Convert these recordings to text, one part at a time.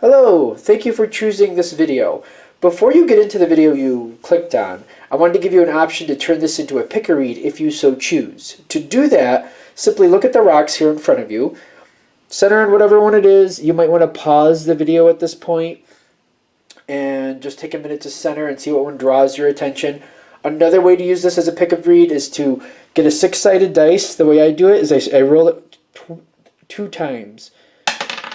Hello, thank you for choosing this video. Before you get into the video you clicked on, I wanted to give you an option to turn this into a pick a read if you so choose. To do that, simply look at the rocks here in front of you, center on whatever one it is. You might want to pause the video at this point and just take a minute to center and see what one draws your attention. Another way to use this as a pick a read is to get a six-sided dice. The way I do it is I roll it two times.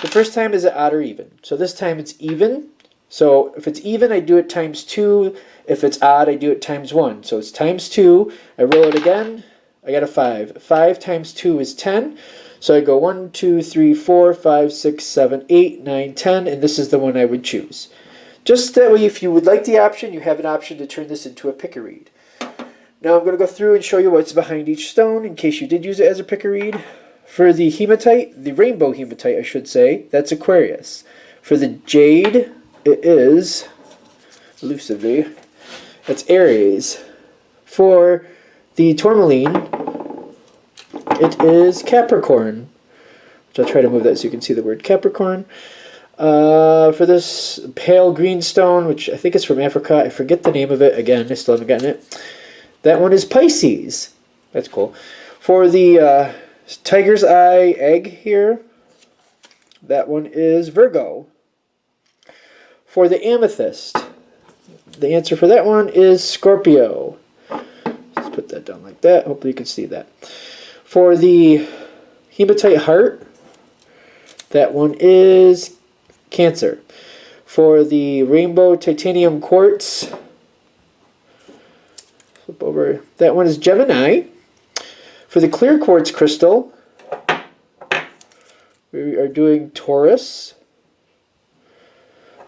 The first time is it odd or even. So this time it's even. So if it's even, I do it times 2. If it's odd, I do it times 1. So it's times 2. I roll it again. I got a 5. 5 times 2 is 10. So I go 1, 2, 3, 4, 5, 6, 7, 8, 9, 10. And this is the one I would choose. Just that way, if you would like the option, you have an option to turn this into a pick a read. Now I'm going to go through and show you what's behind each stone in case you did use it as a pick a read. For the hematite, the rainbow hematite I should say, that's Aquarius. For the jade, it is, elusively, that's Aries. For the tourmaline, it is Capricorn, which I'll try to move that so you can see the word Capricorn. For this pale green stone, which I think is from Africa, I forget the name of it, again, I still haven't gotten it. That one is Pisces. That's cool. For the tiger's eye egg here, that one is Virgo. For the amethyst, the answer for that one is Scorpio. Let's put that down like that. Hopefully you can see that. For the hematite heart, that one is Cancer. For the rainbow titanium quartz, flip over, that one is Gemini. For the clear quartz crystal, we are doing Taurus.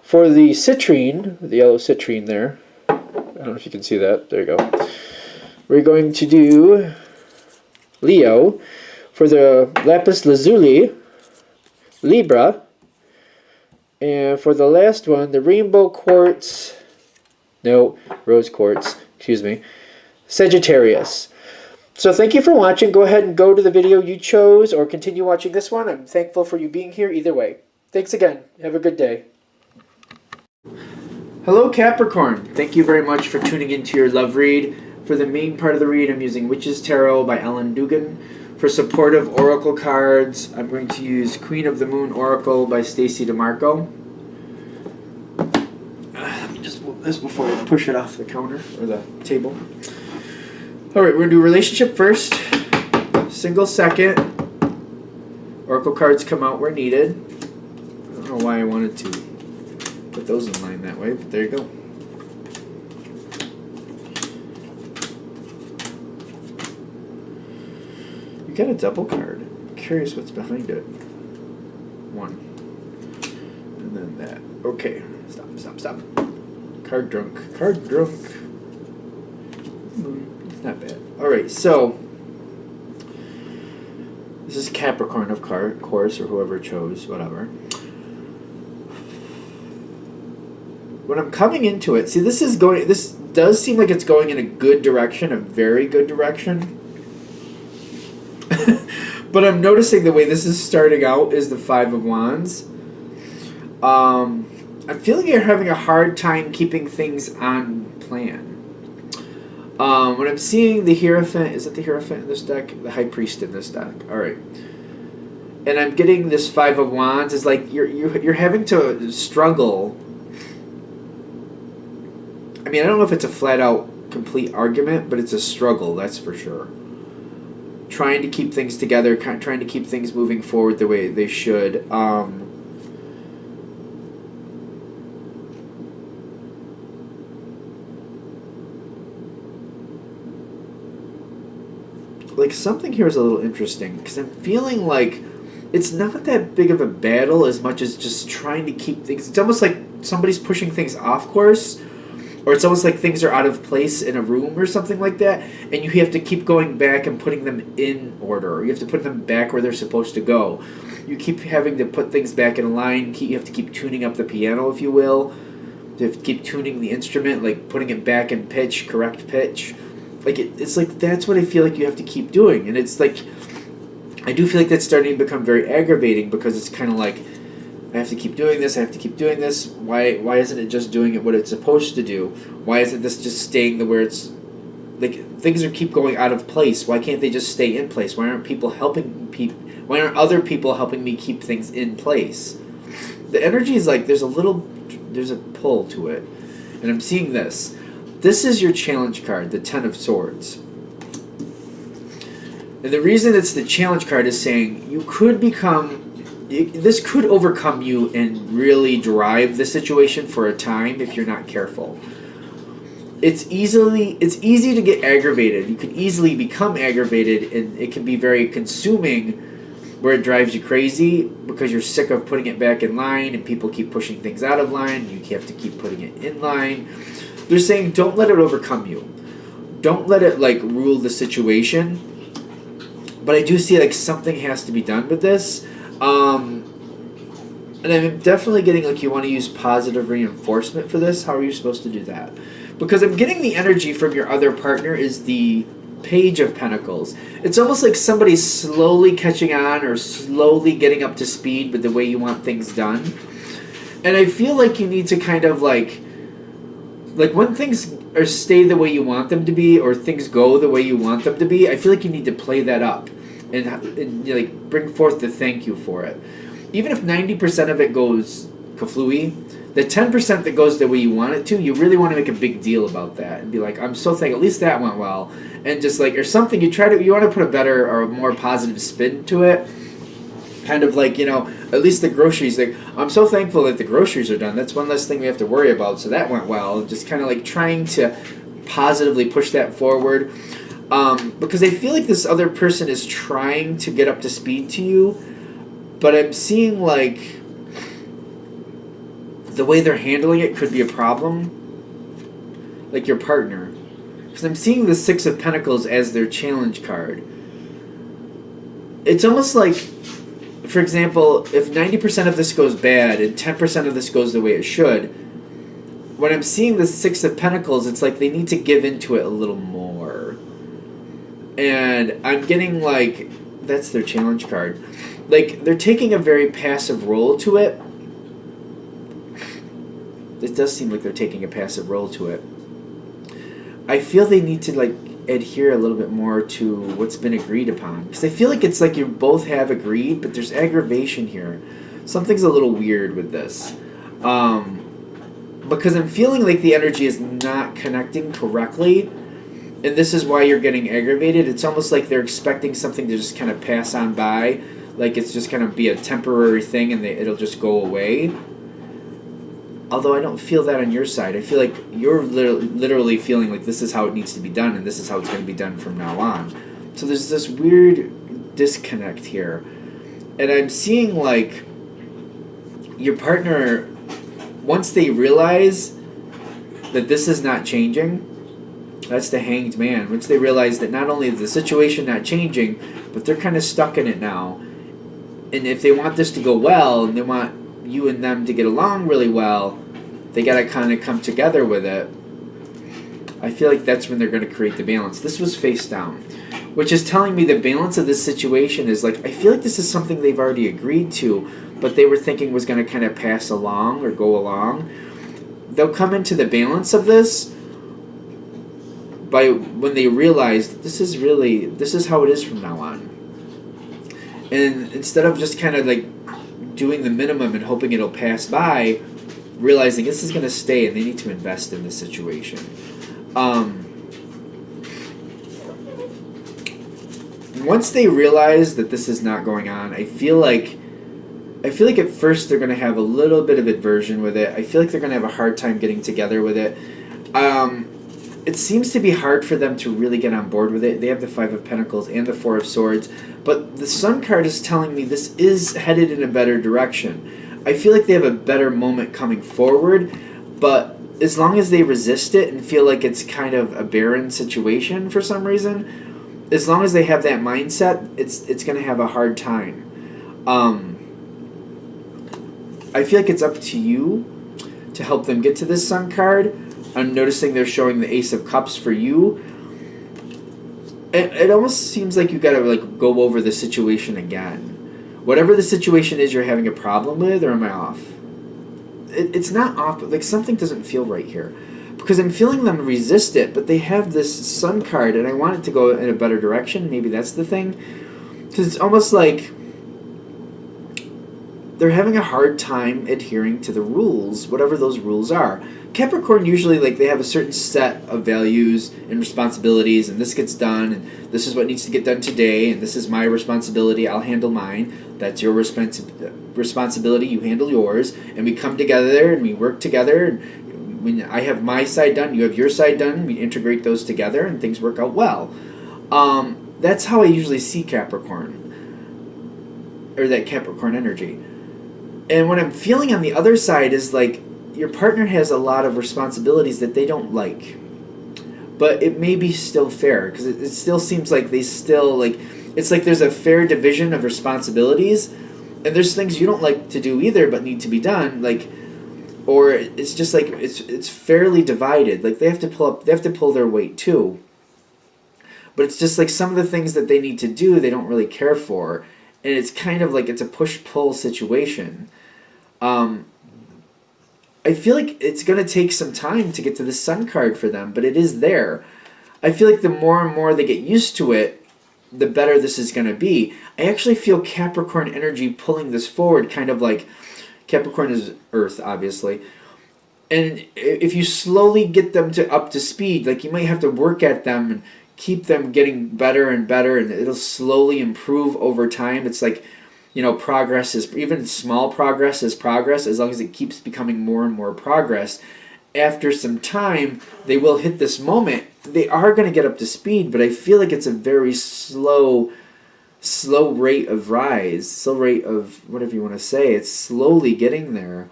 For the citrine, the yellow citrine there, I don't know if you can see that, there you go. We're going to do Leo. For the lapis lazuli, Libra. And for the last one, the rainbow quartz, no, rose quartz, excuse me, Sagittarius. So thank you for watching. Go ahead and go to the video you chose or continue watching this one. I'm thankful for you being here either way. Thanks again. Have a good day. Hello Capricorn. Thank you very much for tuning into your love read. For the main part of the read, I'm using Witch's Tarot by Ellen Dugan. For supportive oracle cards, I'm going to use Queen of the Moon Oracle by Stacey DeMarco. Let me just move this before I push it off the counter or the table. Alright, we're going to do relationship first, single second, oracle cards come out where needed. I don't know why I wanted to put those in line that way, but there you go. You got a double card. I'm curious what's behind it. 1. And then that. Okay, stop. Card drunk. Not bad. Alright, so this is Capricorn, of course, or whoever chose, whatever. When I'm coming into it, see, this does seem like it's going in a good direction, a very good direction. But I'm noticing the way this is starting out is the Five of Wands. I'm feeling you're having a hard time keeping things on plan. When I'm seeing the Hierophant, is it the Hierophant in this deck? The High Priest in this deck. Alright. And I'm getting this Five of Wands. It's like you're having to struggle. I mean, I don't know if it's a flat-out complete argument, but it's a struggle, that's for sure. Trying to keep things together, trying to keep things moving forward the way they should. Like, something here is a little interesting, because I'm feeling like it's not that big of a battle as much as just trying to keep things... It's almost like somebody's pushing things off course, or it's almost like things are out of place in a room or something like that, and you have to keep going back and putting them in order, or you have to put them back where they're supposed to go. You keep having to put things back in line, you have to keep tuning up the piano, if you will. You have to keep tuning the instrument, like putting it back in pitch, correct pitch. Like, it's like, that's what I feel like you have to keep doing. And it's like, I do feel like that's starting to become very aggravating, because it's kind of like, I have to keep doing this, I have to keep doing this. Why isn't it just doing it what it's supposed to do? Why isn't this just staying the where it's, like, things are keep going out of place? Why can't they just stay in place? Why aren't other people helping me keep things in place? The energy is like there's a pull to it. And I'm seeing this. This is your challenge card, the Ten of Swords. And the reason it's the challenge card is saying this could overcome you and really drive the situation for a time if you're not careful. It's easy to get aggravated. You can easily become aggravated, and it can be very consuming, where it drives you crazy because you're sick of putting it back in line and people keep pushing things out of line. You have to keep putting it in line. They're saying don't let it overcome you. Don't let it like rule the situation. But I do see like something has to be done with this. And I'm definitely getting like you want to use positive reinforcement for this. How are you supposed to do that? Because I'm getting the energy from your other partner is the Page of Pentacles. It's almost like somebody's slowly catching on or slowly getting up to speed with the way you want things done. And I feel like you need to kind of like when things stay the way you want them to be, or things go the way you want them to be, I feel like you need to play that up and like bring forth the thank you for it. Even if 90% of it goes kaflooey, the 10% that goes the way you want it to, you really want to make a big deal about that and be like, I'm so thankful, at least that went well. And just like, or something, you want to put a better or a more positive spin to it. Kind of like, at least the groceries, like, I'm so thankful that the groceries are done. That's one less thing we have to worry about, so that went well. Just kind of like trying to positively push that forward. Because I feel like this other person is trying to get up to speed to you, but I'm seeing like the way they're handling it could be a problem. Like your partner. Because I'm seeing the Six of Pentacles as their challenge card. It's almost like, for example, if 90% of this goes bad and 10% of this goes the way it should, when I'm seeing the Six of Pentacles, it's like they need to give into it a little more. And I'm getting like, that's their challenge card. Like, they're taking a very passive role to it. It does seem like they're taking a passive role to it. I feel they need to like adhere a little bit more to what's been agreed upon, because I feel like it's like you both have agreed, but there's aggravation here. Something's a little weird with this, because I'm feeling like the energy is not connecting correctly, and this is why you're getting aggravated. It's almost like they're expecting something to just kind of pass on by, like it's just going to be a temporary thing and it'll just go away. Although I don't feel that on your side. I feel like you're literally feeling like this is how it needs to be done, and this is how it's going to be done from now on. So there's this weird disconnect here. And I'm seeing like your partner, once they realize that this is not changing, that's the Hanged Man. Once they realize that not only is the situation not changing, but they're kind of stuck in it now. And if they want this to go well, and they want you and them to get along really well, they got to kind of come together with it. I feel like that's when they're going to create the balance. This was face down, which is telling me the balance of this situation is like, I feel like this is something they've already agreed to, but they were thinking was going to kind of pass along or go along. They'll come into the balance of this by when they realize this is how it is from now on. And instead of just kind of like doing the minimum and hoping it'll pass by, realizing this is going to stay and they need to invest in this situation. Once they realize that this is not going on, I feel like at first they're going to have a little bit of aversion with it. I feel like they're going to have a hard time getting together with it. It seems to be hard for them to really get on board with it. They have the Five of Pentacles and the Four of Swords, but the Sun card is telling me this is headed in a better direction. I feel like they have a better moment coming forward, but as long as they resist it and feel like it's kind of a barren situation for some reason, as long as they have that mindset, it's going to have a hard time. I feel like it's up to you to help them get to this Sun card. I'm noticing they're showing the Ace of Cups for you. It almost seems like you got to like go over the situation again. Whatever the situation is you're having a problem with, or am I off? It's not off, but like something doesn't feel right here. Because I'm feeling them resist it, but they have this Sun card, and I want it to go in a better direction. Maybe that's the thing. Because it's almost like they're having a hard time adhering to the rules, whatever those rules are. Capricorn usually, like, they have a certain set of values and responsibilities, and this gets done, and this is what needs to get done today, and this is my responsibility, I'll handle mine. That's your responsibility, you handle yours, and we come together and we work together, and when I have my side done, you have your side done, we integrate those together, and things work out well. That's how I usually see Capricorn, or that Capricorn energy. And what I'm feeling on the other side is like your partner has a lot of responsibilities that they don't like. But it may be still fair, because it still seems like they still, like, it's like there's a fair division of responsibilities, and there's things you don't like to do either but need to be done, like, or it's just like it's fairly divided. Like they have to pull their weight too. But it's just like some of the things that they need to do they don't really care for. And it's kind of like it's a push-pull situation. I feel like it's going to take some time to get to the Sun card for them, but it is there. I feel like the more and more they get used to it, the better this is going to be. I actually feel Capricorn energy pulling this forward, kind of like Capricorn is Earth, obviously. And if you slowly get them up to speed, like you might have to work at them and keep them getting better and better, and it'll slowly improve over time. It's like, progress is, even small progress is progress, as long as it keeps becoming more and more progress. After some time, they will hit this moment. They are going to get up to speed, but I feel like it's a very slow rate of rise, slow rate of whatever you want to say. It's slowly getting there.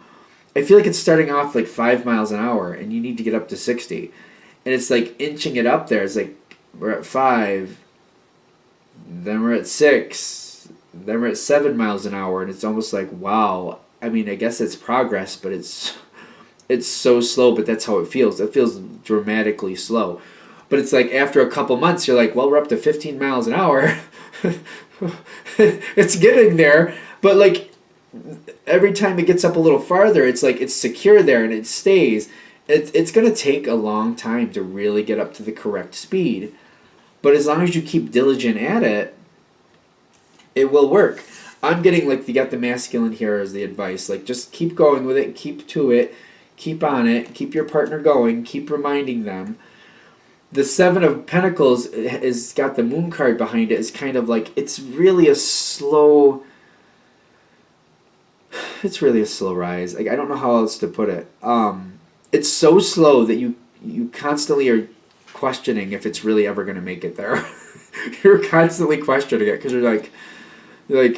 I feel like it's starting off like 5 miles an hour, and you need to get up to 60. And it's like inching it up there. It's like, we're at 5, then we're at 6, then we're at 7 miles an hour, and it's almost like, wow. I mean, I guess it's progress, but it's so slow, but that's how it feels. It feels dramatically slow. But it's like after a couple months, you're like, well, we're up to 15 miles an hour. It's getting there, but like every time it gets up a little farther, it's like it's secure there and it stays. It's going to take a long time to really get up to the correct speed. But as long as you keep diligent at it, it will work. I'm getting like you got the masculine here as the advice. Like just keep going with it, keep to it, keep on it, keep your partner going, keep reminding them. The Seven of Pentacles is got the Moon card behind it. It's kind of like it's really a slow rise. Like I don't know how else to put it. It's so slow that you constantly are questioning if it's really ever going to make it there. You're constantly questioning it because you're like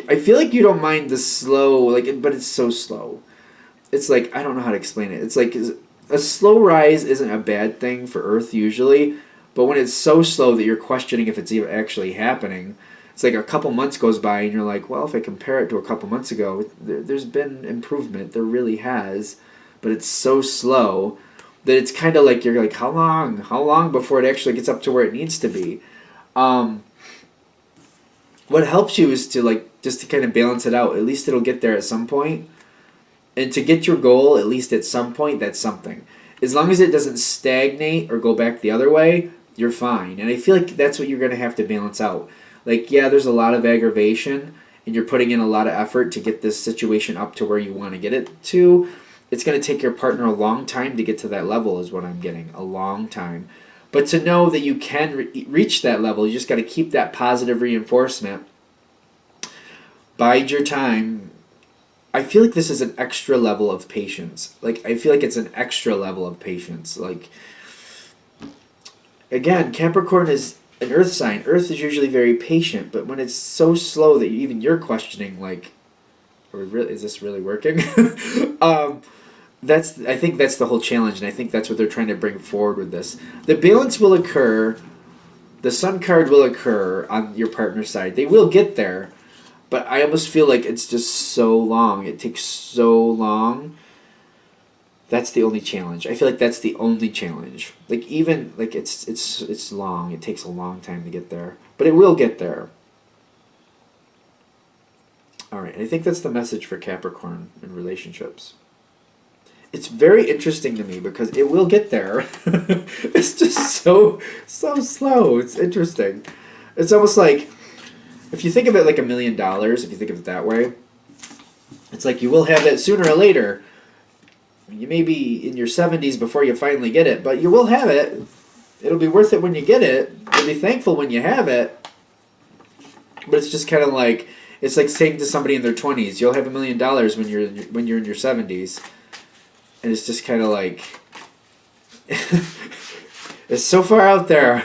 I feel like you don't mind the slow, but it's so slow. It's like I don't know how to explain it. It's like a slow rise isn't a bad thing for Earth usually, but when it's so slow that you're questioning if it's even actually happening, it's like a couple months goes by and you're like, well, if I compare it to a couple months ago, there's been improvement. There really has, but it's so slow that it's kind of like you're like, how long before it actually gets up to where it needs to be? What helps you is to just to kind of balance it out. At least it'll get there at some point. And to get your goal, at least at some point, that's something. As long as it doesn't stagnate or go back the other way, you're fine. And I feel like that's what you're going to have to balance out. Like, yeah, there's a lot of aggravation, and you're putting in a lot of effort to get this situation up to where you want to get it to. It's going to take your partner a long time to get to that level is what I'm getting. A long time. But to know that you can reach that level, you just got to keep that positive reinforcement. Bide your time. I feel like this is an extra level of patience. I feel like it's an extra level of patience. Again, Capricorn is an earth sign. Earth is usually very patient, but when it's so slow that even you're questioning, is this really working? I think that's the whole challenge, and I think that's what they're trying to bring forward with this. The balance will occur. The Sun card will occur on your partner's side. They will get there. But I almost feel like it's just so long. It takes so long. That's the only challenge. I feel like that's the only challenge. It's long. It takes a long time to get there. But it will get there. All right, I think that's the message for Capricorn in relationships. It's very interesting to me because it will get there. It's just so slow. It's interesting. It's almost like, if you think of it like $1 million, if you think of it that way, it's like you will have it sooner or later. You may be in your 70s before you finally get it, but you will have it. It'll be worth it when you get it. You'll be thankful when you have it. But it's just kind of like, it's like saying to somebody in their 20s, you'll have $1 million when you're in your 70s. And it's just kind of like, it's so far out there.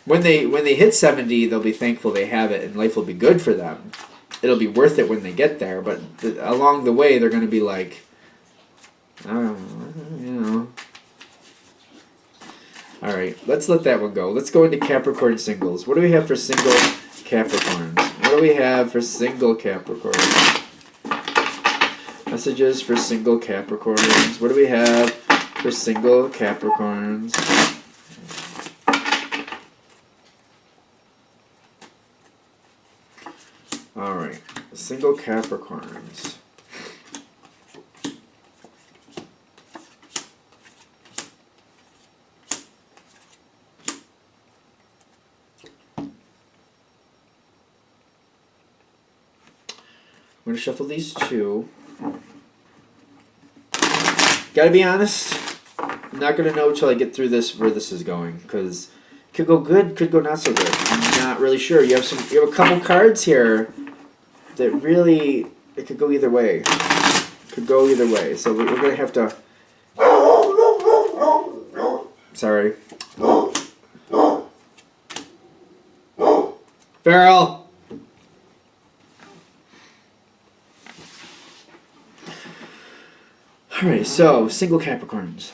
When they hit 70, they'll be thankful they have it, and life will be good for them. It'll be worth it when they get there, but along the way, they're going to be like, I don't know. All right, let's let that one go. Let's go into Capricorn singles. What do we have for single Capricorns? What do we have for single Capricorns? Messages for single Capricorns. What do we have for single Capricorns? All right, single Capricorns. I'm going to shuffle these two. Gotta be honest, I'm not going to know until I get through this where this is going, because it could go good, could go not so good. I'm not really sure. You have a couple cards here that really, it could go either way. Could go either way. So we're going to have to... Sorry. Farrell! Alright, so, single Capricorns.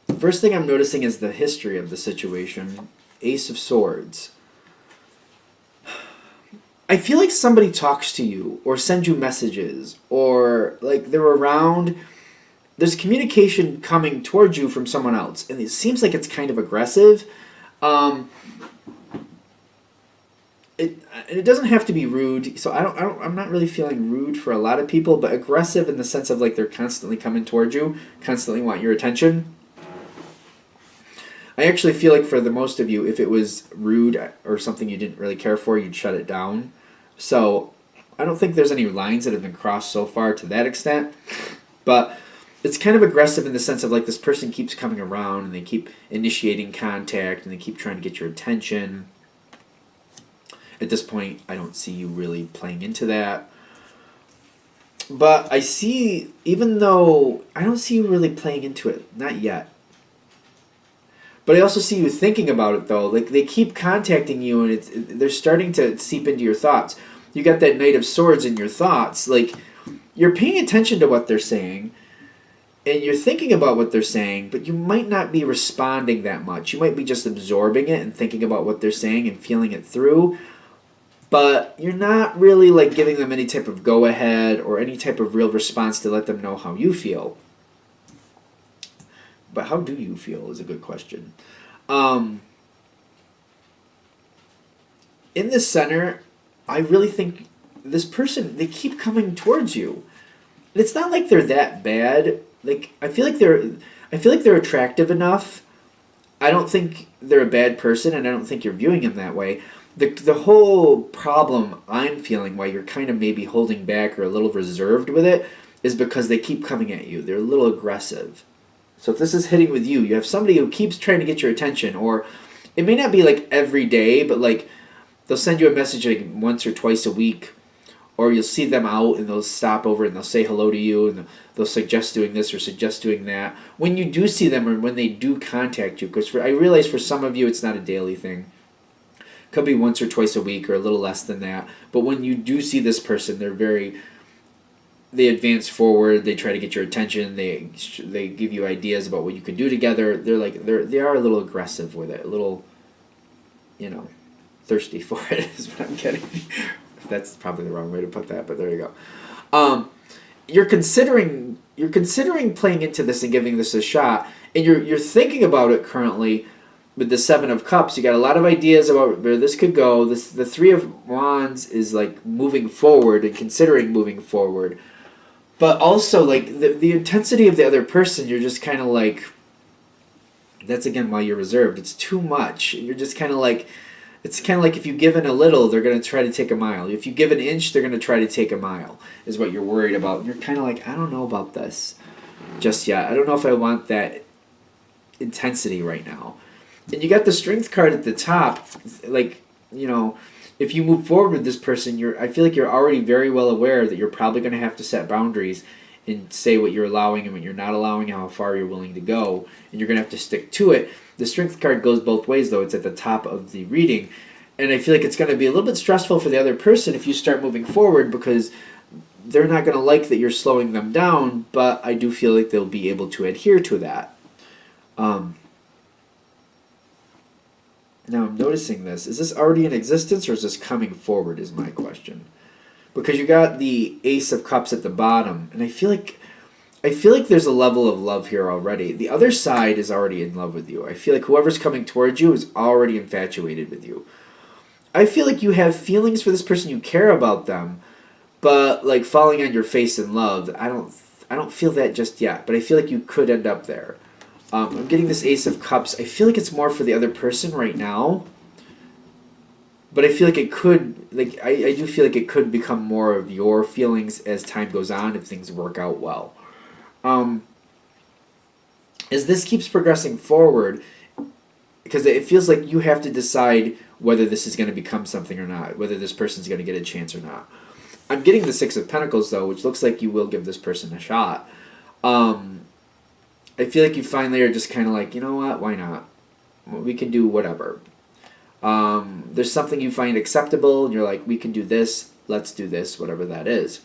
The first thing I'm noticing is the history of the situation. Ace of Swords. I feel like somebody talks to you, or sends you messages, or like they're around. There's communication coming towards you from someone else, and it seems like it's kind of aggressive. It doesn't have to be rude, so I'm not really feeling rude for a lot of people, but aggressive in the sense of like they're constantly coming towards you, constantly want your attention. I actually feel like for the most of you, if it was rude or something you didn't really care for, you'd shut it down. So I don't think there's any lines that have been crossed so far to that extent, but it's kind of aggressive in the sense of like this person keeps coming around and they keep initiating contact and they keep trying to get your attention. At this point, I don't see you really playing into that. But I see, even though I don't see you really playing into it, not yet. But I also see you thinking about it, though. Like, they keep contacting you, and they're starting to seep into your thoughts. You got that Knight of Swords in your thoughts. Like, you're paying attention to what they're saying, and you're thinking about what they're saying, but you might not be responding that much. You might be just absorbing it and thinking about what they're saying and feeling it through. But you're not really like giving them any type of go-ahead or any type of real response to let them know how you feel. But how do you feel is a good question. In the center, I really think this person, they keep coming towards you. And it's not like they're that bad. Like I feel like they're attractive enough. I don't think they're a bad person, and I don't think you're viewing them that way. The whole problem I'm feeling why you're kind of maybe holding back or a little reserved with it is because they keep coming at you. They're a little aggressive. So if this is hitting with you, you have somebody who keeps trying to get your attention, or it may not be like every day, but like they'll send you a message like once or twice a week, or you'll see them out and they'll stop over and they'll say hello to you and they'll suggest doing this or suggest doing that. When you do see them or when they do contact you, because I realize for some of you it's not a daily thing. Could be once or twice a week or a little less than that. But when you do see this person, they advance forward. They try to get your attention. They give you ideas about what you can do together. They are a little aggressive with it, a little, thirsty for it is what I'm getting. That's probably the wrong way to put that, but there you go. You're considering playing into this and giving this a shot, and you're thinking about it currently. with the Seven of Cups, you got a lot of ideas about where this could go. The Three of Wands is like moving forward and considering moving forward. But also, like, the intensity of the other person, you're just kind of like, that's again why you're reserved. It's too much. You're just kind of like, it's kind of like if you give in a little, they're going to try to take a mile. If you give an inch, they're going to try to take a mile, is what you're worried about. And you're kind of like, I don't know about this just yet. I don't know if I want that intensity right now. And you got the Strength card at the top. Like, you know, if you move forward with this person, I feel like you're already very well aware that you're probably going to have to set boundaries and say what you're allowing and what you're not allowing, how far you're willing to go, and you're going to have to stick to it. The Strength card goes both ways, though. It's at the top of the reading. And I feel like it's going to be a little bit stressful for the other person if you start moving forward, because they're not going to like that you're slowing them down, but I do feel like they'll be able to adhere to that. Now I'm noticing this. Is this already in existence, or is this coming forward, is my question. Because you got the Ace of Cups at the bottom, and I feel like there's a level of love here already. The other side is already in love with you. I feel like whoever's coming towards you is already infatuated with you. I feel like you have feelings for this person, you care about them, but like falling on your face in love, I don't feel that just yet, but I feel like you could end up there. I'm getting this Ace of Cups. I feel like it's more for the other person right now. But I feel like it could, like, I do feel like it could become more of your feelings as time goes on if things work out well. As this keeps progressing forward, because it feels like you have to decide whether this is going to become something or not, whether this person's going to get a chance or not. I'm getting the Six of Pentacles, though, which looks like you will give this person a shot. I feel like you finally are just kind of like, you know what, why not? We can do whatever. There's something you find acceptable, and you're like, we can do this, let's do this, whatever that is.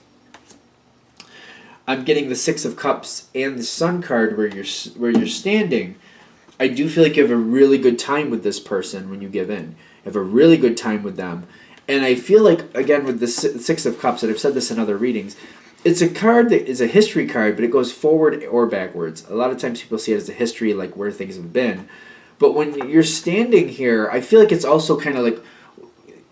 I'm getting the Six of Cups and the Sun card where you're standing. I do feel like you have a really good time with this person when you give in. You have a really good time with them. And I feel like, again, with the Six of Cups, and I've said this in other readings, it's a card that is a history card, but it goes forward or backwards. A lot of times people see it as a history, like where things have been. But when you're standing here, I feel like it's also kind of like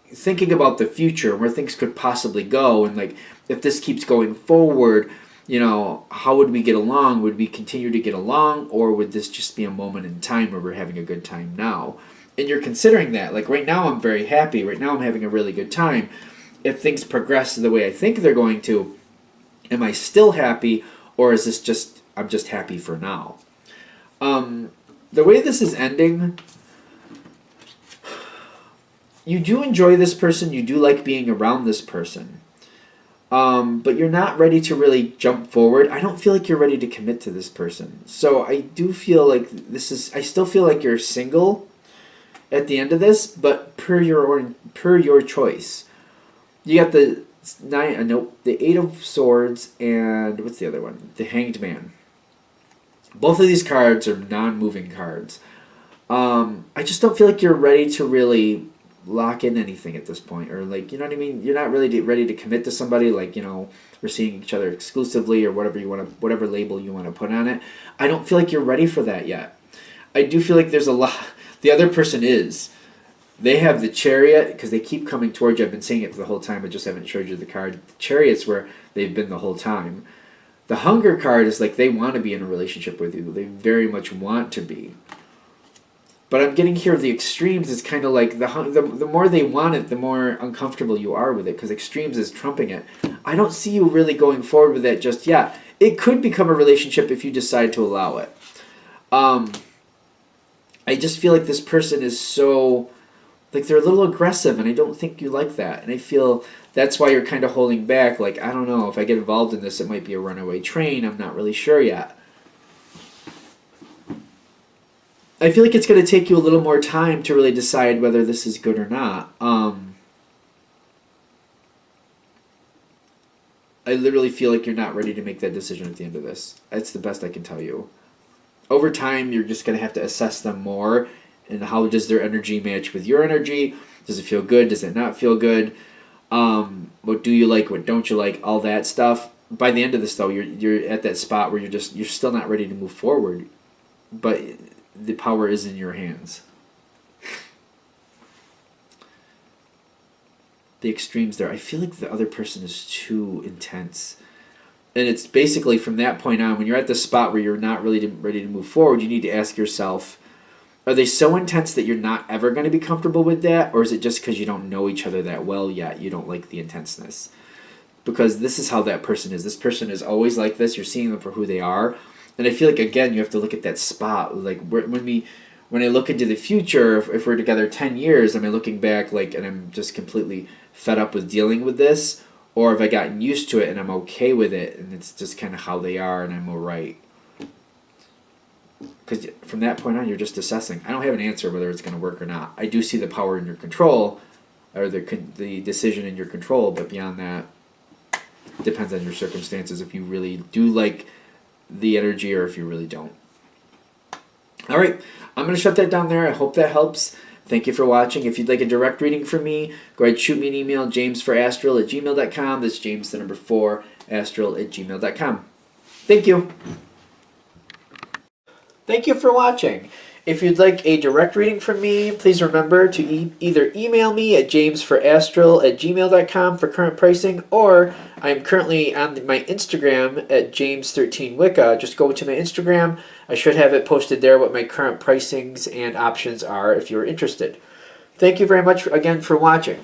thinking about the future, where things could possibly go. And like, if this keeps going forward, you know, how would we get along? Would we continue to get along? Or would this just be a moment in time where we're having a good time now? And you're considering that. Like, right now I'm very happy. Right now I'm having a really good time. If things progress the way I think they're going to, am I still happy, or is this just, I'm just happy for now? The way this is ending, you do enjoy this person, you do like being around this person, but you're not ready to really jump forward. I don't feel like you're ready to commit to this person. So I do feel like I still feel like you're single at the end of this, but per your choice. You got the Eight of Swords, and what's the other one? The Hanged Man. Both of these cards are non-moving cards. I just don't feel like you're ready to really lock in anything at this point, or like, you know what I mean? You're not really ready to commit to somebody. Like, you know, we're seeing each other exclusively, or whatever label you want to put on it. I don't feel like you're ready for that yet. I do feel like there's a lot. The other person is. They have the Chariot, because they keep coming towards you. I've been saying it the whole time, I just haven't showed you the card. The Chariot's where they've been the whole time. The Hunger card is like they want to be in a relationship with you. They very much want to be. But I'm getting here the extremes is kind of like the more they want it, the more uncomfortable you are with it, because extremes is trumping it. I don't see you really going forward with that just yet. It could become a relationship if you decide to allow it. I just feel like this person is so, like, they're a little aggressive, and I don't think you like that. And I feel that's why you're kind of holding back. Like, I don't know, if I get involved in this, it might be a runaway train. I'm not really sure yet. I feel like it's going to take you a little more time to really decide whether this is good or not. I literally feel like you're not ready to make that decision at the end of this. That's the best I can tell you. Over time, you're just going to have to assess them more. And how does their energy match with your energy? Does it feel good? Does it not feel good? What do you like? What don't you like? All that stuff. By the end of this, though, you're at that spot where you're still not ready to move forward, but the power is in your hands. the extremes there. I feel like the other person is too intense. And it's basically from that point on, when you're at the spot where you're not really ready to move forward, you need to ask yourself, are they so intense that you're not ever going to be comfortable with that? Or is it just because you don't know each other that well yet? You don't like the intenseness. Because this is how that person is. This person is always like this. You're seeing them for who they are. And I feel like, again, you have to look at that spot. Like when I look into the future, if we're together 10 years, am I looking back like, and I'm just completely fed up with dealing with this? Or have I gotten used to it and I'm okay with it and it's just kind of how they are and I'm all right? Because from that point on, you're just assessing. I don't have an answer whether it's going to work or not. I do see the power in your control, or the decision in your control, but beyond that, it depends on your circumstances if you really do like the energy or if you really don't. All right, I'm going to shut that down there. I hope that helps. Thank you for watching. If you'd like a direct reading from me, go ahead and shoot me an email, jamesforastral@gmail.com. That's James, the number 4, astral@gmail.com. Thank you. Thank you for watching. If you'd like a direct reading from me, please remember to either email me at jamesforastral@gmail.com for current pricing, or I'm currently on my Instagram at James13Wicca. Just go to my Instagram. I should have it posted there what my current pricings and options are if you're interested. Thank you very much again for watching.